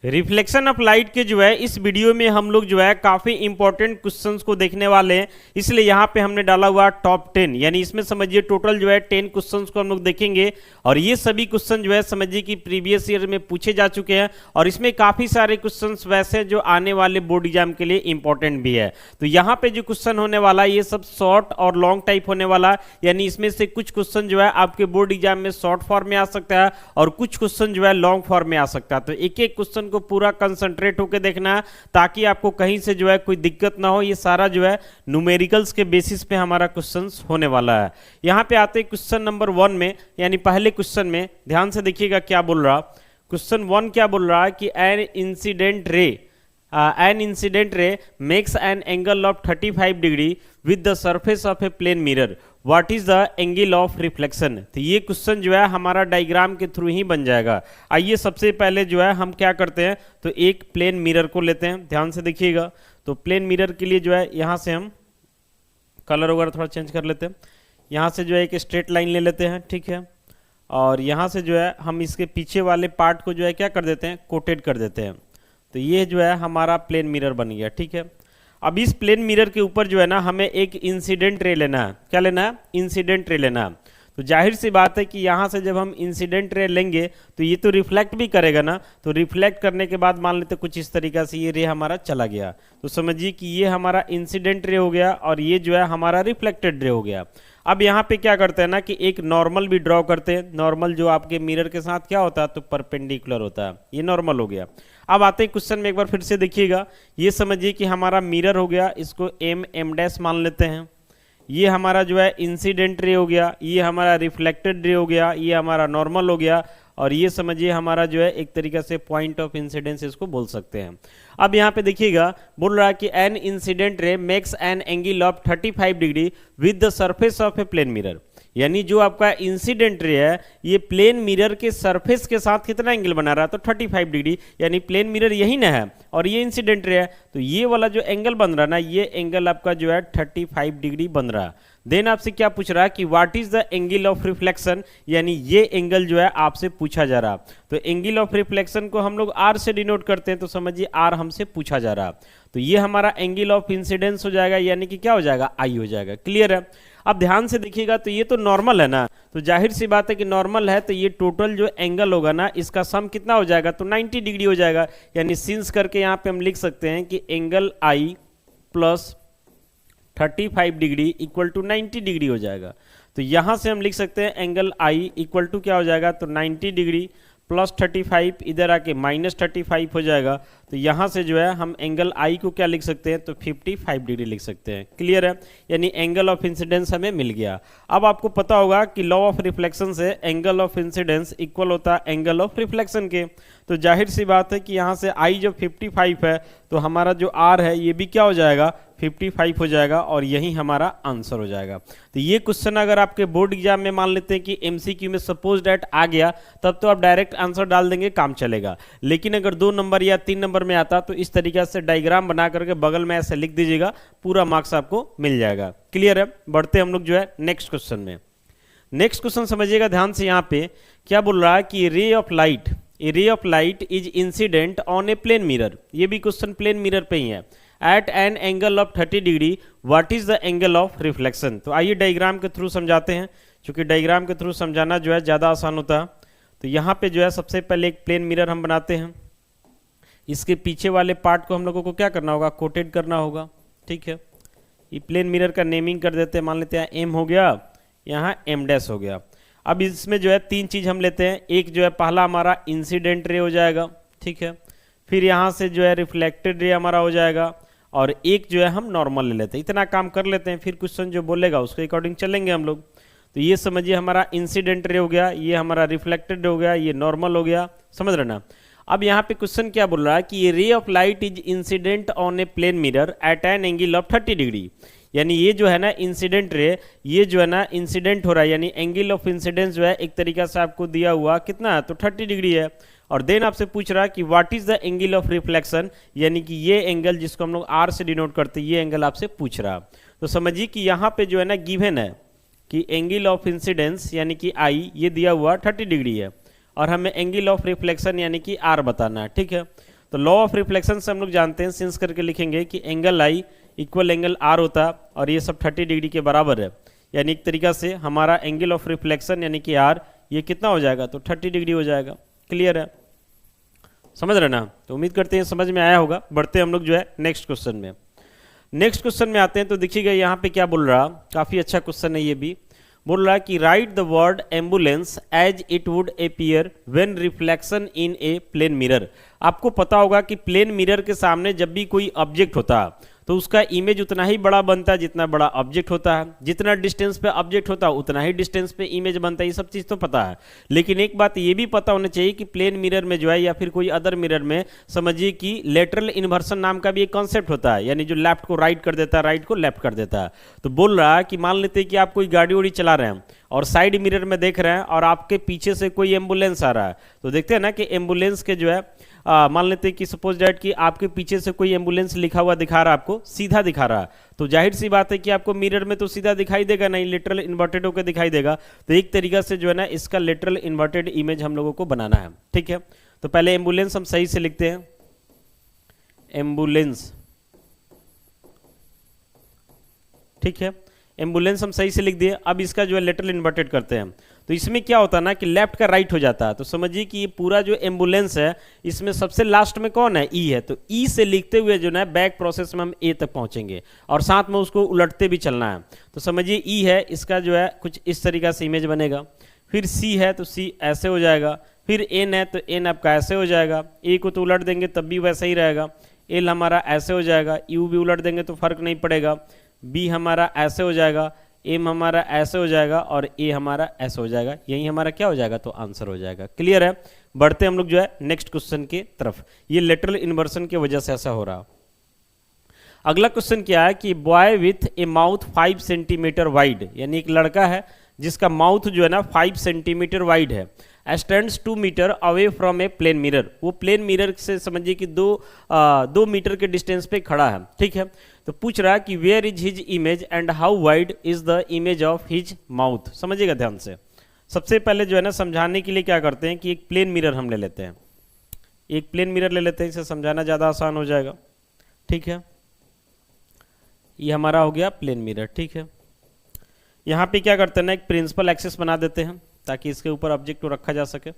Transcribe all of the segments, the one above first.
Reflection of light के जो है इस वीडियो में हम लोग जो है काफ़ी इंपॉर्टेंट क्वेश्चंस को देखने वाले हैं, इसलिए यहाँ पे हमने डाला हुआ टॉप 10, यानी इसमें समझिए टोटल जो है 10 क्वेश्चंस को हम लोग देखेंगे। और ये सभी क्वेश्चन जो है समझिए कि प्रीवियस ईयर में पूछे जा चुके हैं और इसमें काफ़ी सारे क्वेश्चंस वैसे जो आने वाले बोर्ड एग्जाम के लिए इंपॉर्टेंट भी है। तो यहाँ पे जो क्वेश्चन होने वाला है ये सब शॉर्ट और लॉन्ग टाइप होने वाला है, यानी इसमें से कुछ क्वेश्चन जो है आपके बोर्ड एग्जाम में शॉर्ट फॉर्म में आ सकता है और कुछ क्वेश्चन जो है लॉन्ग फॉर्म में आ सकता है। तो एक एक क्वेश्चन को पूरा कंसंट्रेट होकर देखना है ताकि आपको कहीं से जो है कोई दिक्कत ना हो। ये सारा जो है न्यूमेरिकल्स के बेसिस पे हमारा क्वेश्चंस होने वाला है। यहाँ पे आते हैं क्वेश्चन नंबर 1 में, यानी पहले क्वेश्चन में ध्यान से देखिएगा क्या बोल रहा। क्वेश्चन 1 क्या बोल रहा है कि an incident ray makes an angle of 35 degree with the surface of a plane mirror. What is the angle of reflection? तो ये क्वेश्चन जो है हमारा डायग्राम के थ्रू ही बन जाएगा। आइए सबसे पहले जो है हम क्या करते हैं, तो एक प्लेन मिरर को लेते हैं, ध्यान से देखिएगा। तो प्लेन मिरर के लिए जो है यहाँ से हम कलर वगैरह थोड़ा चेंज कर लेते हैं। यहाँ से जो है एक स्ट्रेट लाइन ले लेते हैं, ठीक है। और यहाँ से जो है हम इसके पीछे वाले पार्ट को जो है क्या कर देते हैं, कोटेड कर देते हैं। तो ये जो है हमारा प्लेन मिरर बन गया, ठीक है। अब इस प्लेन मिरर के ऊपर जो है ना हमें एक इंसिडेंट रे लेना है। क्या लेना है? इंसिडेंट रे लेना है। तो जाहिर सी बात है कि यहाँ से जब हम इंसिडेंट रे लेंगे तो ये तो रिफ्लेक्ट भी करेगा ना। तो रिफ्लेक्ट करने के बाद मान लेते कुछ इस तरीका से ये रे हमारा चला गया। तो समझिए कि ये हमारा इंसिडेंट रे हो गया और ये जो है हमारा रिफ्लेक्टेड रे हो गया। अब यहाँ पे क्या करते हैं ना कि एक नॉर्मल भी ड्रॉ करते हैं। नॉर्मल जो आपके मिरर के साथ क्या होता है, तो परपेंडिकुलर होता है। ये नॉर्मल हो गया। अब आते हैं क्वेश्चन में, एक बार फिर से देखिएगा। ये समझिए कि हमारा मिरर हो गया, इसको m डैश मान लेते हैं। ये हमारा जो है इंसिडेंट रे हो गया, ये हमारा रिफ्लेक्टेड रे हो गया, ये हमारा नॉर्मल हो गया और ये समझिए हमारा जो है एक तरीके से पॉइंट ऑफ इंसिडेंस इसको बोल सकते हैं। अब यहाँ पे देखिएगा बोल रहा है कि an incident ray makes an angle of 35 degree with the surface of a plane mirror, यानी जो आपका इंसिडेंट रे है ये प्लेन मिरर के सरफेस के साथ कितना एंगल बना रहा है, तो 35 डिग्री, यानी प्लेन मिरर यही ना है और ये इंसिडेंट रे है। तो ये वाला जो एंगल बन रहा है ना, ये एंगल आपका जो है 35 डिग्री बन रहा है। देन आपसे क्या पूछ रहा है कि what is the angle of reflection, यानी ये एंगल जो है आपसे पूछा जा रहा। तो एंगल ऑफ रिफ्लेक्शन को हम लोग आर से डिनोट करते हैं, तो समझिए आर हमसे पूछा जा रहा। तो ये हमारा एंगल ऑफ इंसिडेंस हो जाएगा, यानी कि क्या हो जाएगा, आई हो जाएगा। क्लियर है? अब ध्यान से देखिएगा, तो ये तो नॉर्मल है ना, तो जाहिर सी बात है कि नॉर्मल है, तो ये टोटल जो एंगल होगा ना इसका सम कितना हो जाएगा, तो 90 डिग्री हो जाएगा। यानी सिंस करके यहाँ पे हम लिख सकते हैं कि angle I plus 35 degree equal to 90 degree हो जाएगा। तो यहाँ से हम लिख सकते हैं एंगल आई इक्वल टू क्या हो जाएगा, तो 90 डिग्री प्लस 35, इधर आके माइनस 35 हो जाएगा। तो यहाँ से जो है हम एंगल आई को क्या लिख सकते हैं, तो 55 डिग्री लिख सकते हैं। क्लियर है? यानी एंगल ऑफ इंसिडेंस हमें मिल गया। अब आपको पता होगा कि लॉ ऑफ रिफ्लेक्शन से एंगल ऑफ इंसिडेंस इक्वल होता है एंगल ऑफ रिफ्लेक्शन के। तो जाहिर सी बात है कि यहाँ से आई जब 55 है तो हमारा जो आर है ये भी क्या हो जाएगा, 55 हो जाएगा और यही हमारा आंसर हो जाएगा। तो ये क्वेश्चन अगर आपके बोर्ड एग्जाम में मान लेते हैं कि एमसीक्यू में सपोज डेट आ गया, तब तो आप डायरेक्ट आंसर डाल देंगे, काम चलेगा। लेकिन अगर 2 नंबर या 3 नंबर में आता तो इस तरीके से डायग्राम बना करके बगल में ऐसे लिख दीजिएगा, पूरा मार्क्स आपको मिल जाएगा। क्लियर है? बढ़ते हम लोग जो है नेक्स्ट क्वेश्चन में। नेक्स्ट क्वेश्चन समझिएगा ध्यान से। यहाँ पे क्या बोल रहा है कि रे of light, a ray of light is incident on a plane mirror. ये भी क्वेश्चन प्लेन मिरर पे ही है। At an angle of 30 degree what is the angle of reflection. तो आइए डायग्राम के थ्रू समझाते हैं, क्योंकि डायग्राम के थ्रू समझाना जो है ज़्यादा आसान होता है। तो यहाँ पे जो है सबसे पहले एक प्लेन मिरर हम बनाते हैं। इसके पीछे वाले पार्ट को हम लोगों को क्या करना होगा, कोटेड करना होगा, ठीक है। ये प्लेन मिरर का नेमिंग कर देते हैं, मान लेते हैं एम हो गया, यहाँ एम डैश हो गया। अब इसमें जो है 3 चीज़ हम लेते हैं। एक जो है पहला हमारा इंसिडेंट रे हो जाएगा, ठीक है। फिर यहाँ से जो है रिफ्लेक्टेड रे हमारा हो जाएगा और एक जो है हम नॉर्मल ले लेते हैं। इतना काम कर लेते हैं, फिर क्वेश्चन जो बोलेगा उसके अकॉर्डिंग चलेंगे हम लोग। तो ये समझिए हमारा इंसिडेंट रे हो गया, ये हमारा रिफ्लेक्टेड हो गया, ये नॉर्मल हो गया। समझ रहे ना? अब यहाँ पे क्वेश्चन क्या बोल रहा है कि ये ray of light is incident on a plane mirror at an angle of 30 degree, यानी ये जो है ना इंसिडेंट रे, ये जो है ना इंसिडेंट हो रहा है, यानी एंगल ऑफ इंसिडेंस जो है एक तरीका से आपको दिया हुआ कितना है, तो 30 डिग्री है। और देन आपसे पूछ रहा है कि what is the angle of reflection, यानी कि ये एंगल जिसको हम लोग आर से डिनोट करते हैं, ये एंगल आपसे पूछ रहा। तो समझिए कि यहाँ पे जो है ना गिवन है कि एंगल ऑफ इंसिडेंस यानी कि आई ये दिया हुआ 30 डिग्री है और हमें एंगल ऑफ रिफ्लेक्शन यानी कि आर बताना है। ठीक है, तो लॉ ऑफ रिफ्लेक्शन से हम लोग जानते हैं, सिंस करके लिखेंगे कि angle i equal angle r होता है और ये सब 30 डिग्री के बराबर है। यानी एक तरीका से हमारा एंगल ऑफ रिफ्लेक्शन यानी कि आर ये कितना हो जाएगा, तो 30 डिग्री हो जाएगा। क्लियर है, समझ रहे ना? तो उम्मीद करते हैं समझ में आया होगा। बढ़ते हैं हम लोग जो है नेक्स्ट क्वेश्चन में। नेक्स्ट क्वेश्चन में आते हैं, तो देखिएगा यहाँ पे क्या बोल रहा, काफ़ी अच्छा क्वेश्चन है ये भी। बोल रहा है कि write the word ambulance as it would appear when reflection in a plane mirror. आपको पता होगा कि प्लेन मिरर के सामने जब भी कोई ऑब्जेक्ट होता है तो उसका इमेज उतना ही बड़ा बनता है जितना बड़ा ऑब्जेक्ट होता है, जितना डिस्टेंस पे ऑब्जेक्ट होता है उतना ही डिस्टेंस पे इमेज बनता है। ये सब चीज़ तो पता है, लेकिन एक बात ये भी पता होना चाहिए कि प्लेन मिरर में जो है या फिर कोई अदर मिरर में समझिए कि लेटरल इन्वर्सन नाम का भी एक कॉन्सेप्ट होता है, यानी जो लेफ्ट को राइट कर देता है, राइट को लेफ्ट कर देता है। तो बोल रहा है कि मान लेते हैं कि आप कोई गाड़ी उड़ी चला रहे हैं और साइड मिरर में देख रहे हैं और आपके पीछे से कोई एम्बुलेंस आ रहा है, तो देखते हैं ना कि एम्बुलेंस के जो है मान लेते हैं कि सपोज दैट कि आपके पीछे से कोई एम्बुलेंस लिखा हुआ दिखा रहा है, आपको सीधा दिखा रहा है, तो जाहिर सी बात है कि आपको मिरर में तो सीधा दिखाई देगा नहीं, लिटरल इन्वर्टेड होकर दिखाई देगा। तो एक तरीका से जो है ना इसका लिटरल इन्वर्टेड इमेज हम लोगों को बनाना है। ठीक है, तो पहले एम्बुलेंस हम सही से लिखते हैं, एम्बुलेंस। ठीक है, एम्बुलेंस हम सही से लिख दिए। अब इसका जो है लेटरल इन्वर्टेड करते हैं, तो इसमें क्या होता है ना कि लेफ्ट का राइट हो जाता है। तो समझिए कि ये पूरा जो एम्बुलेंस है इसमें सबसे लास्ट में कौन है, ई है। तो ई से लिखते हुए जो ना बैक प्रोसेस में हम ए तक पहुंचेंगे और साथ में उसको उलटते भी चलना है। तो समझिए ई है, इसका जो है कुछ इस तरीका से इमेज बनेगा। फिर सी है तो सी ऐसे हो जाएगा। फिर एन है तो एन आपका ऐसे हो जाएगा। ए को तो उलट देंगे तब भी वैसा ही रहेगा। एल हमारा ऐसे हो जाएगा। यू भी उलट देंगे तो फर्क नहीं पड़ेगा। बी हमारा ऐसे हो जाएगा। एम हमारा ऐसे हो जाएगा और ए हमारा ऐसे हो जाएगा। यही हमारा क्या हो जाएगा, तो आंसर हो जाएगा। क्लियर है, बढ़ते हम लोग जो है नेक्स्ट क्वेश्चन की तरफ। ये लेटरल इन्वर्सन की वजह से ऐसा हो रहा। अगला क्वेश्चन क्या है कि boy with A mouth 5 centimetre wide, यानी एक लड़का है जिसका माउथ जो है ना 5 सेंटीमीटर वाइड है, stands 2 metre away from a plane mirror. वो प्लेन मिरर से समझिए कि 2 मीटर के डिस्टेंस पे खड़ा है। ठीक है, तो पूछ रहा है कि where is his image and how wide is the image of his mouth. समझिएगा ध्यान से। सबसे पहले जो है ना समझाने के लिए क्या करते हैं कि एक प्लेन मिरर हम ले लेते हैं, एक प्लेन मिरर ले लेते हैं, इसे समझाना ज़्यादा आसान हो जाएगा। ठीक है, ये हमारा हो गया प्लेन मिरर। ठीक है, यहाँ पे क्या करते हैं ना एक प्रिंसिपल एक्सिस बना देते हैं ताकि इसके ऊपर ऑब्जेक्ट को रखा जा सके।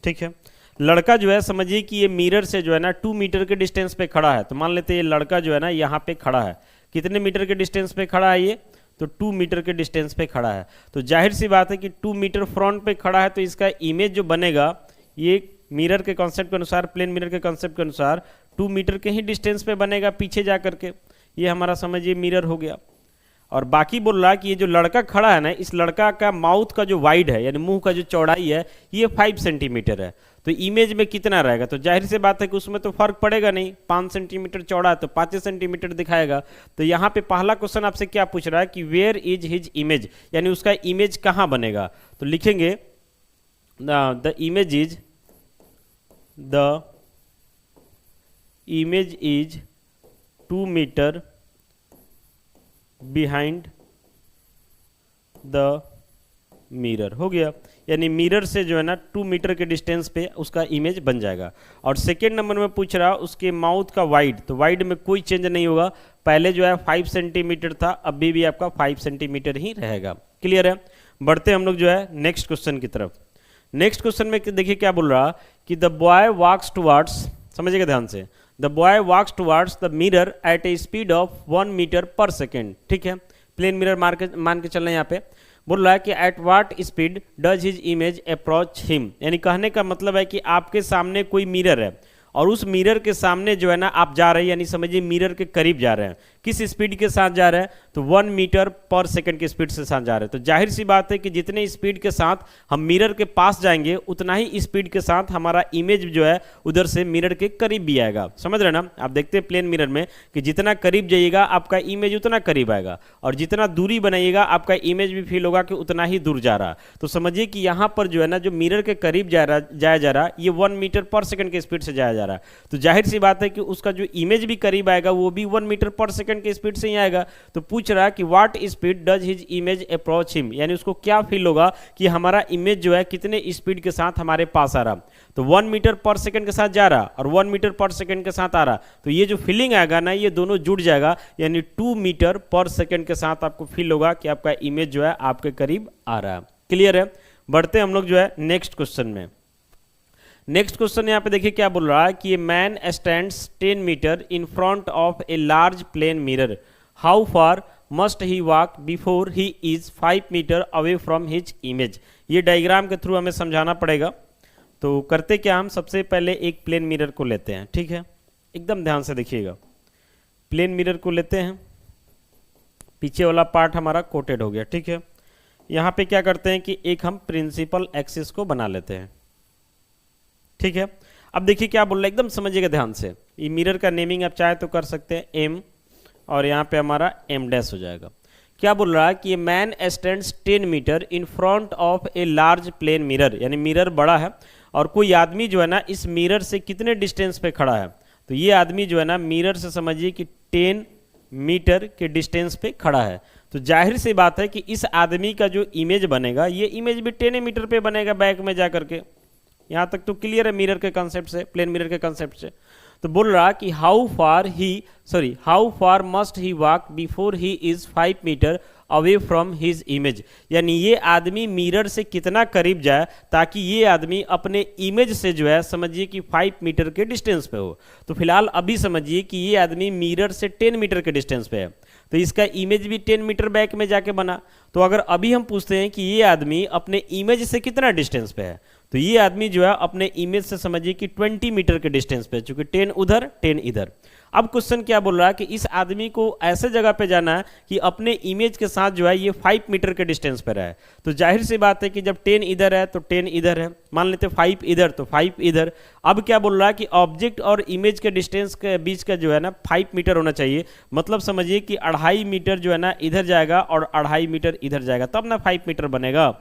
ठीक है, लड़का जो है समझिए कि ये मिरर से जो है ना 2 मीटर के डिस्टेंस पे खड़ा है। तो मान लेते हैं ये लड़का जो है ना यहाँ पे खड़ा है, कितने मीटर के डिस्टेंस पे खड़ा है ये, तो 2 मीटर के डिस्टेंस पे खड़ा है। तो जाहिर सी बात है कि 2 मीटर फ्रंट पे खड़ा है, तो इसका इमेज जो बनेगा ये मिरर के कॉन्सेप्ट के अनुसार, प्लेन मिरर के कॉन्सेप्ट के अनुसार 2 मीटर के ही डिस्टेंस पे बनेगा पीछे जा करके। ये हमारा समझिए मिरर हो गया। और बाकी बोल रहा है कि ये जो लड़का खड़ा है ना, इस लड़का का माउथ का जो वाइड है यानी मुंह का जो चौड़ाई है ये 5 सेंटीमीटर है। तो इमेज में कितना रहेगा, तो जाहिर सी बात है कि उसमें तो फर्क पड़ेगा नहीं। 5 सेंटीमीटर चौड़ा है तो 5 सेंटीमीटर दिखाएगा। तो यहाँ पे पहला क्वेश्चन आपसे क्या पूछ रहा है कि वेयर इज हिज इमेज, यानी उसका इमेज कहाँ बनेगा। तो लिखेंगे the image is 2 metre behind the mirror. हो गया, यानी मिरर से जो है ना 2 मीटर के डिस्टेंस पे उसका इमेज बन जाएगा। और सेकेंड नंबर में पूछ रहा उसके माउथ का वाइड, तो वाइड में कोई चेंज नहीं होगा। पहले जो है 5 सेंटीमीटर था, अभी भी आपका 5 सेंटीमीटर ही रहेगा। क्लियर है, बढ़ते हम लोग जो है नेक्स्ट क्वेश्चन की तरफ। नेक्स्ट क्वेश्चन में देखिए क्या बोल रहा कि द बॉय वॉक्स टुवर्ड्स, समझिएगा ध्यान से, the boy walks towards the mirror at a speed of 1 metre per second. ठीक है, प्लेन मिरर मान के चल रहे हैं यहाँ पे। बोल रहा है कि at what speed does his image approach him, यानी कहने का मतलब है कि आपके सामने कोई मिरर है और उस मिरर के सामने जो है ना आप जा रहे हैं, यानी समझिए मिरर के करीब जा रहे हैं। किस स्पीड के साथ जा रहे हैं, तो 1 मीटर पर सेकंड की स्पीड से साथ जा रहे हैं। तो जाहिर सी बात है कि जितने स्पीड के साथ हम मिरर के पास जाएंगे उतना ही स्पीड के साथ हमारा इमेज जो है उधर से मिरर के करीब भी आएगा। समझ रहे ना, आप देखते हैं प्लेन मिरर में कि जितना करीब जाइएगा आपका इमेज उतना करीब आएगा और जितना दूरी बनाइएगा आपका इमेज भी फील होगा कि उतना ही दूर जा रहा। तो समझिए कि यहाँ पर जो है ना जो मिरर के करीब जाया जा रहा ये 1 मीटर पर सेकंड की स्पीड से जाया जा रहा है, तो जाहिर सी बात है कि उसका जो इमेज भी करीब आएगा वो भी 1 मीटर पर सेकंड की स्पीड से ही आएगा। तो पूछ रहा है कि what speed does his image approach him, यानी उसको क्या फील होगा कि हमारा इमेज जो है कितने स्पीड के साथ हमारे पास आ रहा। तो 1 मीटर पर सेकंड के साथ जा रहा और 1 मीटर पर सेकंड के साथ आ रहा, तो ये जो फीलिंग आएगा ना ये दोनों जुड़ जाएगा, यानी 2 मीटर पर सेकंड के साथ आपको फील होगा कि आपका इमेज जो है आपके करीब आ रहा है। क्लियर है? बढ़ते हम लोग जो है नेक्स्ट क्वेश्चन में। नेक्स्ट क्वेश्चन यहाँ पे देखिए क्या बोल रहा है कि man stands 10 metre in front of a large plane mirror, how far must he walk before he is 5 metre away from his image. ये डायग्राम के थ्रू हमें समझाना पड़ेगा। तो करते क्या, हम सबसे पहले एक प्लेन मिरर को लेते हैं, ठीक है, एकदम ध्यान से देखिएगा। प्लेन मिरर को लेते हैं, पीछे वाला पार्ट हमारा कोटेड हो गया, ठीक है। यहाँ पे क्या करते हैं कि एक हम प्रिंसिपल एक्सिस को बना लेते हैं, ठीक है। अब देखिए क्या बोल रहा है, एकदम समझिएगा ध्यान से। ये मिरर का नेमिंग आप चाहे तो कर सकते हैं एम, और यहाँ पे हमारा एम डैश हो जाएगा। क्या बोल रहा है कि man stands 10 metre in front of a large plane mirror, यानी मिरर बड़ा है और कोई आदमी जो है ना इस मिरर से कितने डिस्टेंस पे खड़ा है। तो ये आदमी जो है ना मिरर से समझिए कि 10 मीटर के डिस्टेंस पे खड़ा है। तो जाहिर सी बात है कि इस आदमी का जो इमेज बनेगा ये इमेज भी 10 मीटर पे बनेगा बैक में जा करके। यहाँ तक तो क्लियर है मिरर के कॉन्सेप्ट से, प्लेन मिरर के कॉन्सेप्ट से। तो बोल रहा कि how far must he walk before he is 5 metre away from his image, यानी ये आदमी मिरर से कितना करीब जाए ताकि ये आदमी अपने इमेज से जो है समझिए कि 5 मीटर के डिस्टेंस पे हो। तो फिलहाल अभी समझिए कि ये आदमी मिरर से 10 मीटर के डिस्टेंस पे है, तो इसका इमेज भी 10 मीटर बैक में जाके बना। तो अगर अभी हम पूछते हैं कि ये आदमी अपने इमेज से कितना डिस्टेंस पे है, तो ये आदमी जो है अपने इमेज से समझिए कि 20 मीटर के डिस्टेंस पे, चूंकि 10 उधर 10 इधर। अब क्वेश्चन क्या बोल रहा है कि इस आदमी को ऐसे जगह पे जाना है कि अपने इमेज के साथ जो है ये 5 मीटर के डिस्टेंस पे रहे। तो जाहिर सी बात है कि जब 10 इधर है तो 10 इधर है, मान लेते 5 इधर तो 5 इधर। अब क्या बोल रहा है कि ऑब्जेक्ट और इमेज के डिस्टेंस के बीच का जो है ना 5 मीटर होना चाहिए, मतलब समझिए कि 2.5 मीटर जो है ना इधर जाएगा और 2.5 मीटर इधर जाएगा, तब ना 5 मीटर बनेगा।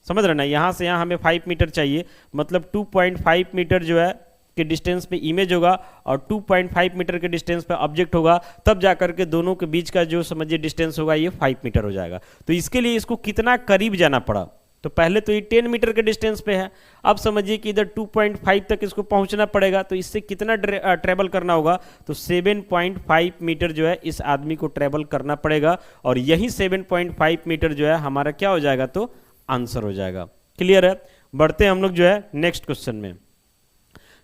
समझ रहे ना, यहाँ से यहाँ हमें 5 मीटर चाहिए, मतलब 2.5 मीटर जो है के डिस्टेंस पे इमेज होगा और 2.5 मीटर के डिस्टेंस पे ऑब्जेक्ट होगा, तब जाकर के दोनों के बीच का जो समझिए डिस्टेंस होगा ये 5 मीटर हो जाएगा। तो इसके लिए इसको कितना करीब जाना पड़ा, तो पहले तो ये 10 मीटर के डिस्टेंस पे है, अब समझिए कि इधर 2.5 तक इसको पहुंचना पड़ेगा। तो इससे कितना ट्रेवल करना होगा, तो 7.5 मीटर जो है इस आदमी को ट्रेवल करना पड़ेगा, और यही 7.5 मीटर जो है हमारा क्या हो जाएगा, तो आंसर हो जाएगा। क्लियर है? बढ़ते हैं हम लोग जो है नेक्स्ट क्वेश्चन में।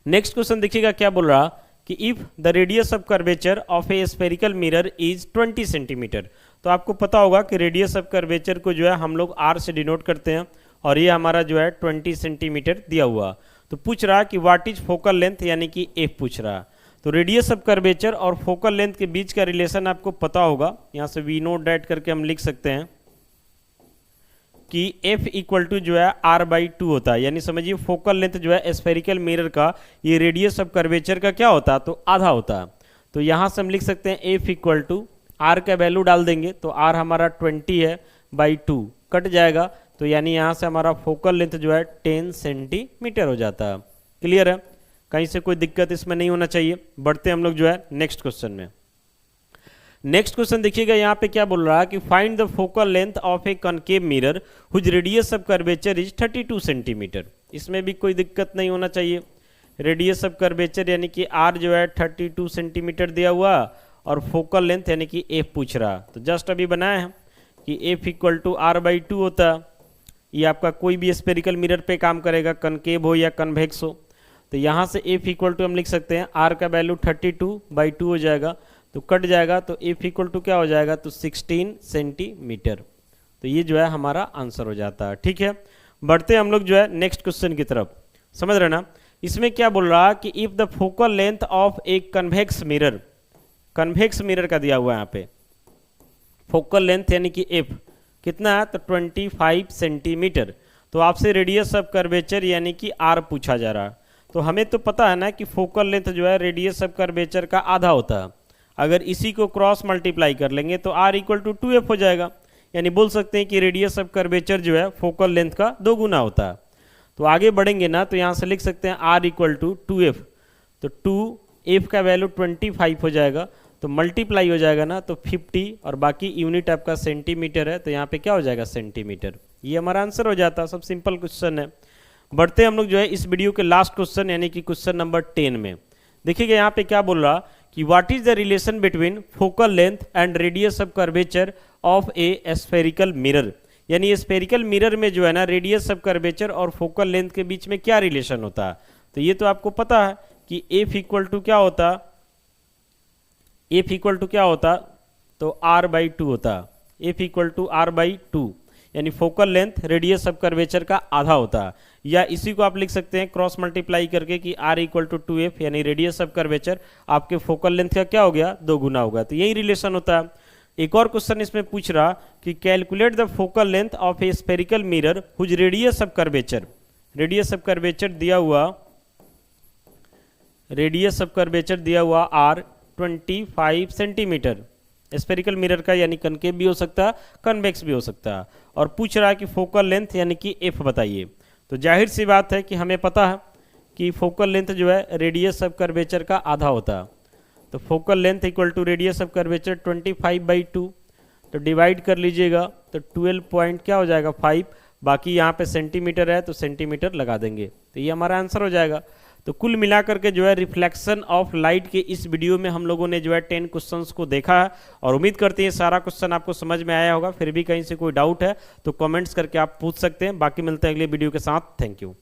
नेक्स्ट क्वेश्चन देखिएगा क्या बोल रहा कि if the radius of curvature of a spherical mirror is 20 centimetre. तो आपको पता होगा कि रेडियस ऑफ कर्वेचर को जो है हम लोग आर से डिनोट करते हैं, और ये हमारा जो है 20 सेंटीमीटर दिया हुआ। तो पूछ रहा कि व्हाट इज फोकल लेंथ, यानी कि एफ पूछ रहा। तो रेडियस ऑफ कर्वेचर और फोकल लेंथ के बीच का रिलेशन आपको पता होगा, यहाँ से वी नोट डैट करके हम लिख सकते हैं कि F इक्वल टू जो है R/2 होता है, यानी समझिए फोकल लेंथ जो है स्फेरिकल मिरर का ये रेडियस ऑफ कर्वेचर का क्या होता है, तो आधा होता है। तो यहाँ से हम लिख सकते हैं F इक्वल टू R का वैल्यू डाल देंगे तो R हमारा 20 है बाई 2 कट जाएगा, तो यानी यहाँ से हमारा फोकल लेंथ जो है 10 सेंटीमीटर हो जाता है। क्लियर है? कहीं से कोई दिक्कत इसमें नहीं होना चाहिए। बढ़ते हम लोग जो है नेक्स्ट क्वेश्चन में। नेक्स्ट क्वेश्चन देखिएगा यहाँ पे क्या बोल रहा है कि find the focal length of a concave mirror whose radius of curvature is 32 centimetre. इसमें भी कोई दिक्कत नहीं होना चाहिए। रेडियस ऑफ कर्वेचर यानी कि आर जो है 32 सेंटीमीटर दिया हुआ, और फोकल लेंथ यानी कि एफ पूछ रहा। तो जस्ट अभी बनाया है कि एफ इक्वल टू R/2 होता है। ये आपका कोई भी स्पेरिकल मिरर पे काम करेगा, कनकेव हो या कन्वेक्स हो। तो यहाँ से एफ इक्वल टू हम लिख सकते हैं आर का वैल्यू 32/2 हो जाएगा, तो कट जाएगा, तो एफ इक्वल टू क्या हो जाएगा, तो 16 सेंटीमीटर। तो ये जो है हमारा आंसर हो जाता है। ठीक है, बढ़ते हम लोग जो है नेक्स्ट क्वेश्चन की तरफ। समझ रहे ना, इसमें क्या बोल रहा है कि if the focal length of a convex mirror, convex mirror का दिया हुआ है यहाँ पे, फोकल लेंथ यानी कि एफ कितना है, तो 25 सेंटीमीटर। तो आपसे रेडियस ऑफ कर्वेचर यानी कि आर पूछा जा रहा है। तो हमें तो पता है ना कि फोकल लेंथ जो है रेडियस ऑफ कर्वेचर का आधा होता है। अगर इसी को क्रॉस मल्टीप्लाई कर लेंगे तो r इक्वल टू 2f हो जाएगा, यानी बोल सकते हैं कि रेडियस ऑफ कर्वेचर जो है फोकल लेंथ का 2 गुना होता है। तो आगे बढ़ेंगे ना, तो यहाँ से लिख सकते हैं r इक्वल टू 2f। तो 2f का वैल्यू 25 हो जाएगा, तो मल्टीप्लाई हो जाएगा ना, तो 50 और बाकी यूनिट आपका सेंटीमीटर है, तो यहाँ पे क्या हो जाएगा सेंटीमीटर। ये हमारा आंसर हो जाता है। सब सिंपल क्वेश्चन है। बढ़ते हम लोग जो है इस वीडियो के लास्ट क्वेश्चन यानी कि क्वेश्चन नंबर 10 में। देखिएगा यहाँ पे क्या बोल रहा कि what is the relation between focal length and radius of curvature of a spherical mirror. यानी स्फेरिकल मिरर में जो है ना रेडियस ऑफ कर्वेचर और फोकल लेंथ के बीच में क्या रिलेशन होता है। तो ये तो आपको पता है कि एफ इक्वल टू क्या होता, एफ इक्वल टू क्या होता, तो r/2 होता। एफ इक्वल टू r/2 यानी focal length radius of curvature का आधा होता है, या इसी को आप लिख सकते हैं क्रॉस मल्टीप्लाई करके कि r इक्वल टू 2f यानी रेडियस ऑफ कर्वेचर आपके फोकल लेंथ का क्या हो गया 2 गुना होगा। तो यही रिलेशन होता है। एक और क्वेश्चन इसमें पूछ रहा कि calculate the focal length of a spherical mirror whose radius of curvature. Radius of curvature दिया हुआ, रेडियस ऑफ कर्वेचर दिया हुआ r 25 सेंटीमीटर स्फेरिकल मिरर का, यानी कनकेव भी हो सकता है कन्वेक्स भी हो सकता है, और पूछ रहा है कि फोकल लेंथ यानी कि f बताइए। तो जाहिर सी बात है कि हमें पता है कि फोकल लेंथ जो है रेडियस ऑफ कर्वेचर का आधा होता है। तो focal length equal to radius of curvature 25/2, तो डिवाइड कर लीजिएगा, तो 12 पॉइंट क्या हो जाएगा 5, बाकी यहाँ पे सेंटीमीटर है तो सेंटीमीटर लगा देंगे, तो ये हमारा आंसर हो जाएगा। तो कुल मिलाकर के जो है रिफ्लेक्शन ऑफ लाइट के इस वीडियो में हम लोगों ने जो है 10 क्वेश्चंस को देखा है, और उम्मीद करते हैं सारा क्वेश्चन आपको समझ में आया होगा। फिर भी कहीं से कोई डाउट है तो कमेंट्स करके आप पूछ सकते हैं। बाकी मिलते हैं अगले वीडियो के साथ। Thank you.